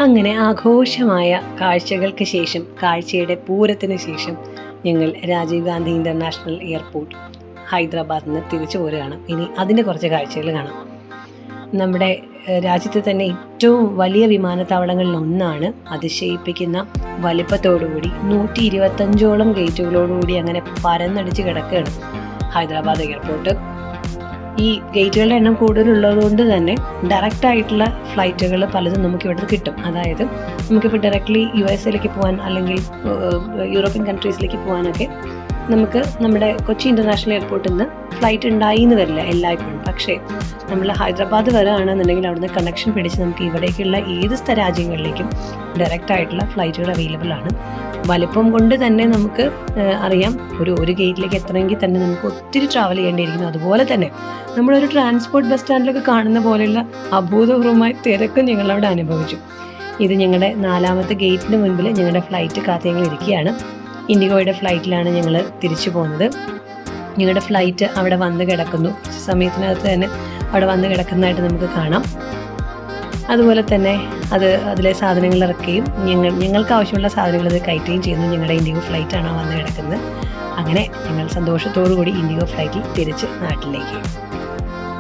അങ്ങനെ ആഘോഷമായ കാഴ്ചകൾക്ക് ശേഷം, കാഴ്ചയുടെ പൂരത്തിന് ശേഷം ഞങ്ങൾ രാജീവ് ഗാന്ധി ഇൻ്റർനാഷണൽ എയർപോർട്ട് ഹൈദരാബാദിൽ നിന്ന് തിരിച്ചു പോരുകയാണ്. ഇനി അതിൻ്റെ കുറച്ച് കാഴ്ചകൾ കാണാം. നമ്മുടെ രാജ്യത്തെ തന്നെ ഏറ്റവും വലിയ വിമാനത്താവളങ്ങളിൽ ഒന്നാണ്. അതിശയിപ്പിക്കുന്ന വലിപ്പത്തോടുകൂടി 125ഓളം ഗേറ്റുകളോടുകൂടി അങ്ങനെ പരന്നടിച്ച് കിടക്കുകയാണ് ഹൈദരാബാദ് എയർപോർട്ട്. ഈ ഗേറ്റുകളുടെ എണ്ണം കൂടുതലുള്ളതുകൊണ്ട് തന്നെ ഡയറക്റ്റ് ആയിട്ടുള്ള ഫ്ലൈറ്റുകൾ പലതും നമുക്ക് ഇവിടുന്ന് കിട്ടും. അതായത് നമുക്കിപ്പോൾ ഡയറക്റ്റ്ലി USA പോകാൻ അല്ലെങ്കിൽ യൂറോപ്യൻ കൺട്രീസിലേക്ക് പോകാനൊക്കെ നമുക്ക് നമ്മുടെ കൊച്ചി ഇൻ്റർനാഷണൽ എയർപോർട്ടിൽ നിന്ന് ഫ്ലൈറ്റ് ഉണ്ടായി എന്ന് വരില്ല എല്ലായ്പ്പോഴും. പക്ഷേ നമ്മൾ ഹൈദരാബാദ് വരികയാണെന്നുണ്ടെങ്കിൽ അവിടുന്ന് കണക്ഷൻ പിടിച്ച് നമുക്ക് ഇവിടേക്കുള്ള ഏത് രാജ്യങ്ങളിലേക്കും ഡയറക്റ്റ് ആയിട്ടുള്ള ഫ്ലൈറ്റുകൾ അവൈലബിൾ ആണ്. വലിപ്പം കൊണ്ട് തന്നെ നമുക്ക് അറിയാം ഒരു ഗേറ്റിലേക്ക് എത്തണമെങ്കിൽ തന്നെ നമുക്ക് ഒത്തിരി ട്രാവൽ ചെയ്യേണ്ടിയിരിക്കുന്നു. അതുപോലെ തന്നെ നമ്മളൊരു ട്രാൻസ്പോർട്ട് ബസ് സ്റ്റാൻഡിലൊക്കെ കാണുന്ന പോലെയുള്ള അഭൂതപൂർവമായ തിരക്കും ഞങ്ങളവിടെ അനുഭവിച്ചു. ഇത് ഞങ്ങളുടെ 4ാമത്തെ ഗേറ്റിന് മുൻപിൽ ഞങ്ങളുടെ ഫ്ലൈറ്റ് കാത്ത് ഞങ്ങൾ ഇരിക്കുകയാണ്. ഇൻഡിഗോയുടെ ഫ്ലൈറ്റിലാണ് ഞങ്ങൾ തിരിച്ചു പോകുന്നത്. ഞങ്ങളുടെ ഫ്ലൈറ്റ് അവിടെ വന്ന് കിടക്കുന്നു. സമയത്തിനകത്ത് തന്നെ അവിടെ വന്ന് കിടക്കുന്നതായിട്ട് നമുക്ക് കാണാം. അതുപോലെ തന്നെ അതിലെ സാധനങ്ങൾ ഇറക്കുകയും ഞങ്ങൾക്ക് ആവശ്യമുള്ള സാധനങ്ങൾ അത് കയറ്റുകയും ചെയ്യുന്നു. ഞങ്ങളുടെ ഇൻഡിഗോ ഫ്ലൈറ്റാണ് വന്ന് കിടക്കുന്നത്. അങ്ങനെ ഞങ്ങൾ സന്തോഷത്തോടു കൂടി ഇൻഡിഗോ ഫ്ലൈറ്റിൽ തിരിച്ച് നാട്ടിലേക്ക്.